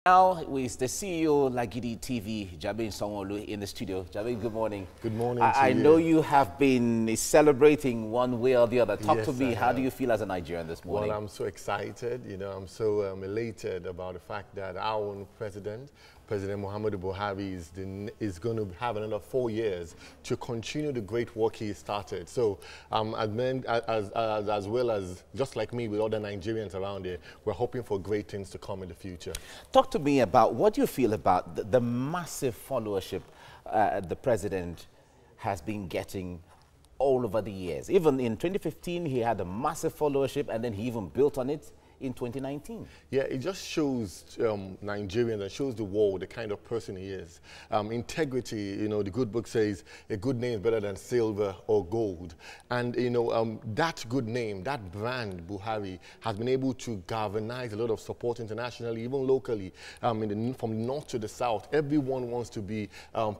Now with the CEO Lagidi TV, Jabin Sanwo-Olu, in the studio. Jabin, good morning. Good morning I know you have been celebrating one way or the other. Talk to me. How do you feel as a Nigerian this morning? Well, I'm so excited. I'm so elated about the fact that our own President Muhammadu Buhari is going to have another 4 years to continue the great work he started. So as well as just like me with other Nigerians around here, we're hoping for great things to come in the future. Talk to me about what you feel about the massive followership the president has been getting all over the years. Even in 2015, he had a massive followership, and then he even built on it in 2019. Yeah, it just shows Nigerians and shows the world the kind of person he is. Integrity, the good book says a good name is better than silver or gold. And, that good name, that brand, Buhari, has been able to galvanize a lot of support internationally, even locally, from north to the south. Everyone wants to be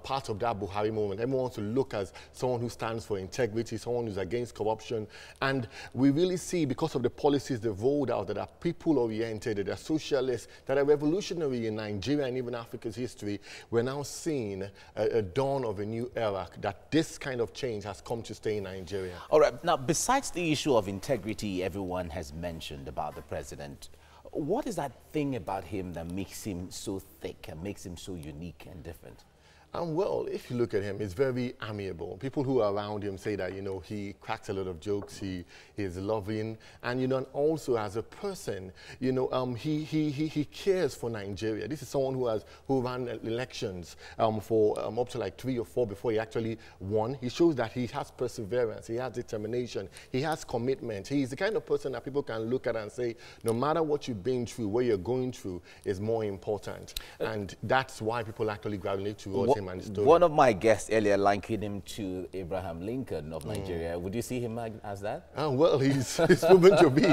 part of that Buhari movement. Everyone wants to look as someone who stands for integrity, someone who's against corruption. And we really see, because of the policies they've rolled out, that are people-oriented, that are socialists, that are revolutionary in Nigeria and even Africa's history, we're now seeing a dawn of a new era, that this kind of change has come to stay in Nigeria. All right. Now, besides the issue of integrity everyone has mentioned about the president, what is that thing about him that makes him so thick and makes him so unique and different? Well, if you look at him, he's very amiable. People who are around him say that, he cracks a lot of jokes, he is loving, and, and also as a person, he cares for Nigeria. This is someone who ran elections for up to like 3 or 4 before he actually won. He shows that he has perseverance, he has determination, he has commitment. He's the kind of person that people can look at and say, no matter what you've been through, what you're going through is more important. And that's why people actually gravitate towards him. One of my guests earlier likened him to Abraham Lincoln of Nigeria. Would you see him as that? Well, he's proven to be.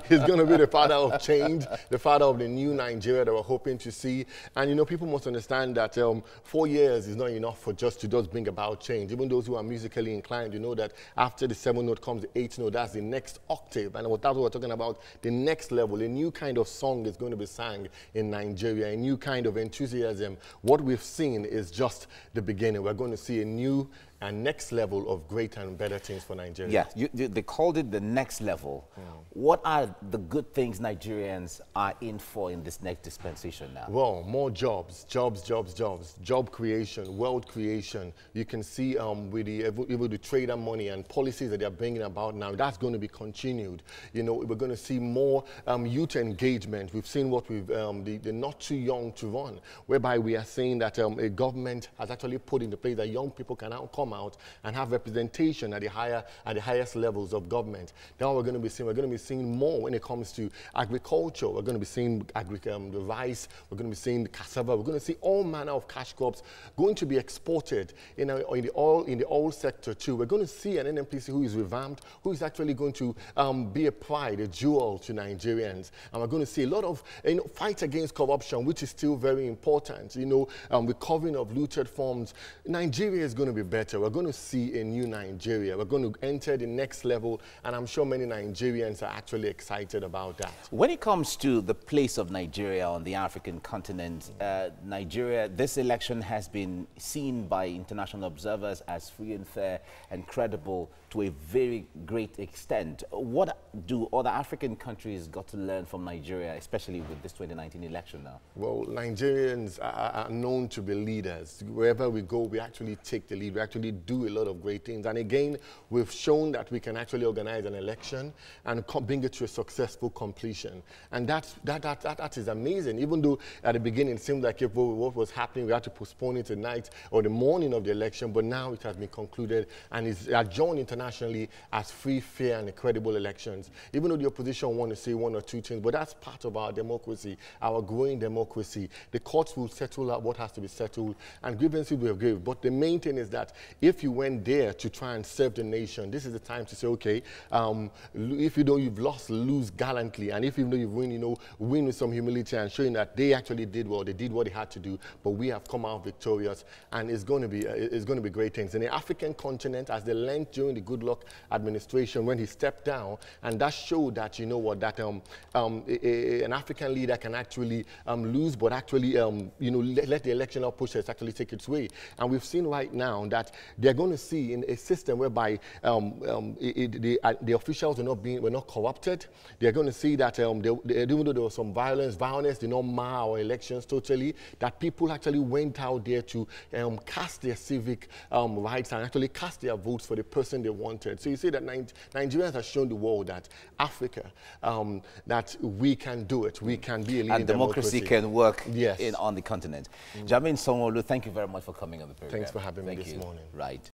He's going to be the father of change, the father of the new Nigeria that we're hoping to see. And, people must understand that 4 years is not enough to just bring about change. Even those who are musically inclined, that after the 7th note comes the 8th note. That's the next octave. And that's what we're talking about, the next level. A new kind of song is going to be sang in Nigeria, a new kind of enthusiasm. What we've seen is just the beginning. We're going to see a new and next level of great and better things for Nigeria. Yeah, they called it the next level. What are the good things Nigerians are in for in this next dispensation now? Well, more jobs, job creation, wealth creation. You can see with the trader money and policies that they're bringing about now, that's going to be continued. We're going to see more youth engagement. We've seen what they're not too young to run, whereby we are saying that a government has actually put into place that young people can now come out and have representation at the highest levels of government. Now we're going to be seeing more when it comes to agriculture. We're going to be seeing the rice. We're going to be seeing the cassava. We're going to see all manner of cash crops going to be exported in the oil sector too. We're going to see an NNPC who is revamped, who is actually going to be a pride, a jewel to Nigerians. And we're going to see a lot of fight against corruption, which is still very important. Recovering of looted funds. Nigeria is going to be better. We're going to see a new Nigeria. We're going to enter the next level, and I'm sure many Nigerians are actually excited about that. When it comes to the place of Nigeria on the African continent, Nigeria, this election has been seen by international observers as free and fair and credible to a very great extent. What do other African countries got to learn from Nigeria, especially with this 2019 election now? Well, Nigerians are known to be leaders. Wherever we go, we actually take the lead. We actually do a lot of great things. And again, we've shown that we can actually organize an election and bring it to a successful completion. And that is amazing. Even though at the beginning it seemed like if what was happening, we had to postpone it tonight or the morning of the election, but now it has been concluded and is adjourned internationally as free, fair, and credible elections. Even though the opposition want to say 1 or 2 things, but that's part of our democracy, our growing democracy. The courts will settle out what has to be settled, and grievances will give. But the main thing is that if you went there to try and serve the nation, this is the time to say, okay, if you know you've lost, lose gallantly, and if you know you've won, win with some humility and showing that they actually did well, they did what they had to do, but we have come out victorious, and it's going to be great things. In the African continent, as they learned during the Goodluck administration when he stepped down, and that showed that, you know what, that an African leader can actually lose, but actually, let the electoral process actually take its way. And we've seen right now that they're going to see in a system whereby the officials were not corrupted. They're going to see that even though there was some violence did not mar our elections totally, that people actually went out there to cast their civic rights and actually cast their votes for the person they wanted. So you see that Nigerians have shown the world that Africa, that we can do it. We can be a leading and democracy can work yes. on the continent. Dlamini Sanwo-Olu, thank you very much for coming on the program. Thanks for having me this morning. Right.